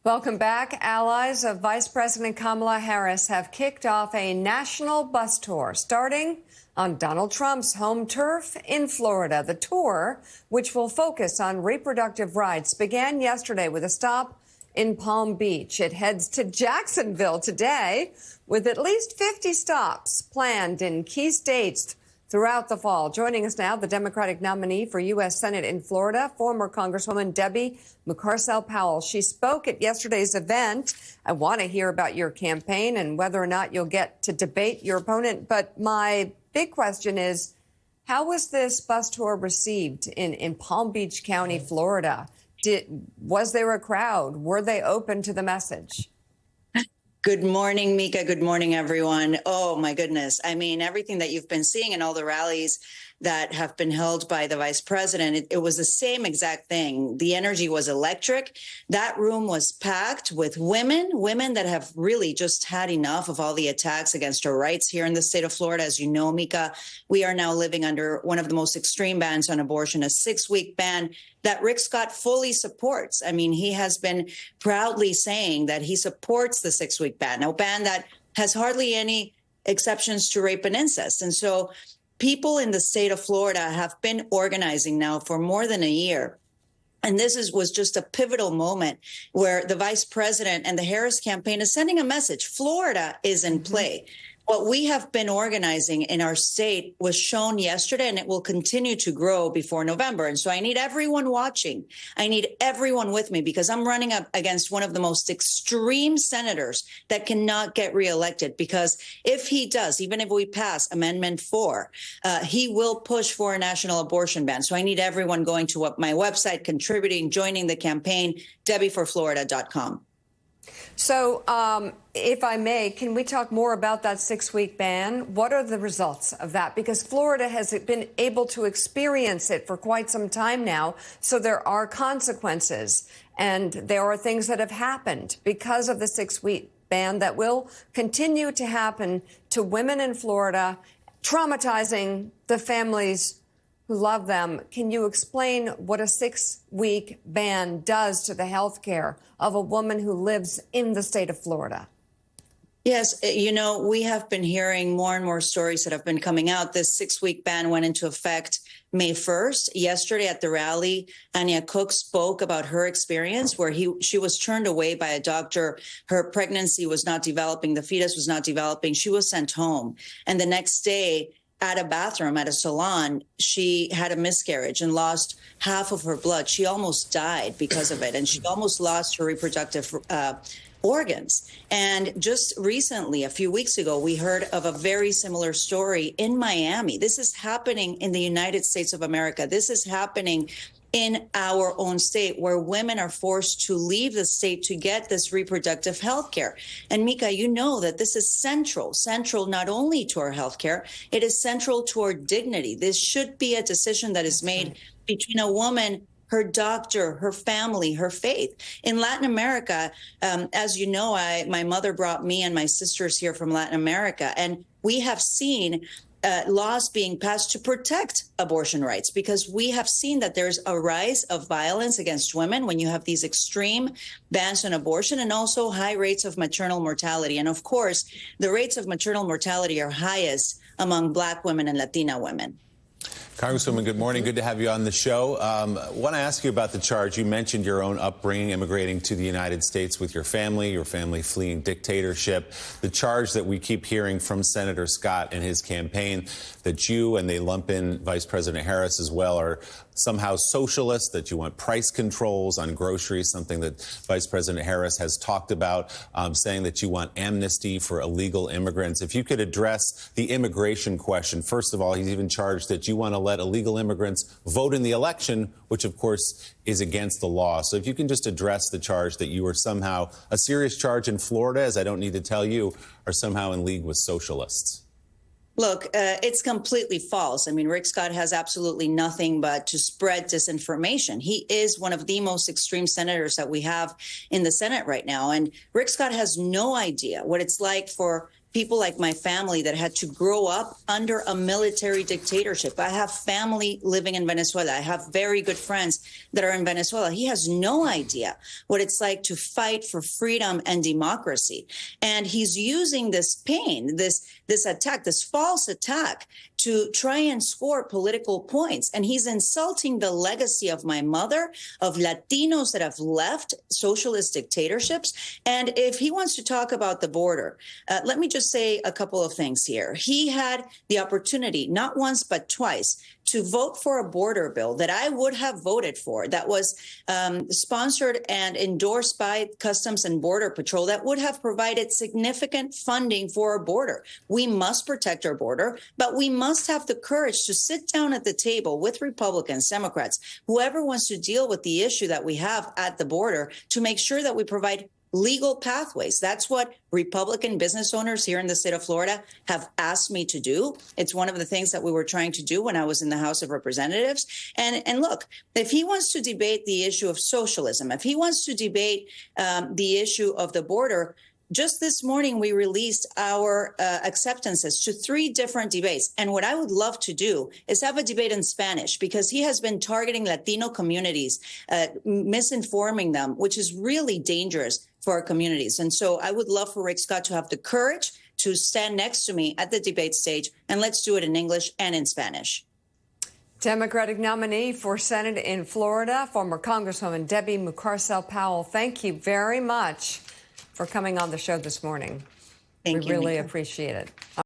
Welcome back. Allies of Vice President Kamala Harris have kicked off a national bus tour starting on Donald Trump's home turf in Florida. The tour, which will focus on reproductive rights, began yesterday with a stop in Palm Beach. It heads to Jacksonville today with at least 50 stops planned in key states throughout the fall. Joining us now, the Democratic nominee for U.S. Senate in Florida, former Congresswoman Debbie Mucarsel-Powell. She spoke at yesterday's event. I want to hear about your campaign and whether or not you'll get to debate your opponent. But my big question is, how was this bus tour received in Palm Beach County, Florida? Was there a crowd? Were they open to the message? Good morning, Mika. Good morning, everyone. Oh, my goodness. I mean, everything that you've been seeing in all the rallies that have been held by the vice president, it was the same exact thing. The energy was electric. That room was packed with women that have really just had enough of all the attacks against our rights here in the state of Florida. As you know, Mika, we are now living under one of the most extreme bans on abortion, a 6-week ban that Rick Scott fully supports. I mean, he has been proudly saying that he supports the 6-week ban, a ban that has hardly any exceptions to rape and incest. And so people in the state of Florida have been organizing now for more than a year. And this was just a pivotal moment where the vice president and the Harris campaign is sending a message. Florida is in play. What we have been organizing in our state was shown yesterday, and it will continue to grow before November. And so I need everyone watching. I need everyone with me, because I'm running up against one of the most extreme senators that cannot get reelected. Because if he does, even if we pass Amendment 4, he will push for a national abortion ban. So I need everyone going to my website, contributing, joining the campaign, debbieforflorida.com. So, if I may, can we talk more about that 6-week ban? What are the results of that? Because Florida has been able to experience it for quite some time now. So there are consequences, and there are things that have happened because of the 6-week ban that will continue to happen to women in Florida, traumatizing the families who love them. Can you explain what a 6-week ban does to the health care of a woman who lives in the state of Florida? Yes, you know, we have been hearing more and more stories that have been coming out. This 6-week ban went into effect May 1st. Yesterday at the rally, Anya Cook spoke about her experience where she was turned away by a doctor. Her pregnancy was not developing. The fetus was not developing. She was sent home. And the next day, at a bathroom, at a salon, she had a miscarriage and lost half of her blood. She almost died because of it, and she almost lost her reproductive organs. And just recently, a few weeks ago, we heard of a very similar story in Miami. This is happening in the United States of America. This is happening in our own state, where women are forced to leave the state to get this reproductive health care. And Mika, you know that this is central not only to our health care, it is central to our dignity. This should be a decision that is made between a woman, her doctor, her family, her faith. In Latin America, as you know, my mother brought me and my sisters here from Latin America, and we have seen laws being passed to protect abortion rights, because we have seen that there's a rise of violence against women when you have these extreme bans on abortion, and also high rates of maternal mortality. And of course, the rates of maternal mortality are highest among Black women and Latina women. Congresswoman, good morning. Good to have you on the show. I want to ask you about the charge. You mentioned your own upbringing, immigrating to the United States with your family fleeing dictatorship. The charge that we keep hearing from Senator Scott and his campaign, that you, and they lump in Vice President Harris as well, are somehow socialist, that you want price controls on groceries, something that Vice President Harris has talked about, saying that you want amnesty for illegal immigrants. If you could address the immigration question. First of all, he's even charged that you want to let illegal immigrants vote in the election, which, of course, is against the law. So if you can just address the charge that you are somehow, a serious charge in Florida, as I don't need to tell you, are somehow in league with socialists. Look, it's completely false. I mean, Rick Scott has absolutely nothing but to spread disinformation. He is one of the most extreme senators that we have in the Senate right now. And Rick Scott has no idea what it's like for people like my family that had to grow up under a military dictatorship. I have family living in Venezuela. I have very good friends that are in Venezuela. He has no idea what it's like to fight for freedom and democracy. And he's using this pain, this attack, this false attack, to try and score political points. And he's insulting the legacy of my mother, of Latinos that have left socialist dictatorships. And if he wants to talk about the border, let me just say a couple of things here. He had the opportunity, not once, but twice, to vote for a border bill that I would have voted for, that was sponsored and endorsed by Customs and Border Patrol, that would have provided significant funding for our border. We must protect our border, but we must have the courage to sit down at the table with Republicans, Democrats, whoever wants to deal with the issue that we have at the border, to make sure that we provide legal pathways. That's what Republican business owners here in the state of Florida have asked me to do. It's one of the things that we were trying to do when I was in the House of Representatives. And look, if he wants to debate the issue of socialism, if he wants to debate the issue of the border, just this morning, we released our acceptances to 3 different debates. And what I would love to do is have a debate in Spanish, because he has been targeting Latino communities, misinforming them, which is really dangerous for our communities. And so I would love for Rick Scott to have the courage to stand next to me at the debate stage, and let's do it in English and in Spanish. Democratic nominee for Senate in Florida, former Congresswoman Debbie Mucarsel-Powell, thank you very much for coming on the show this morning. Thank you. We really appreciate it.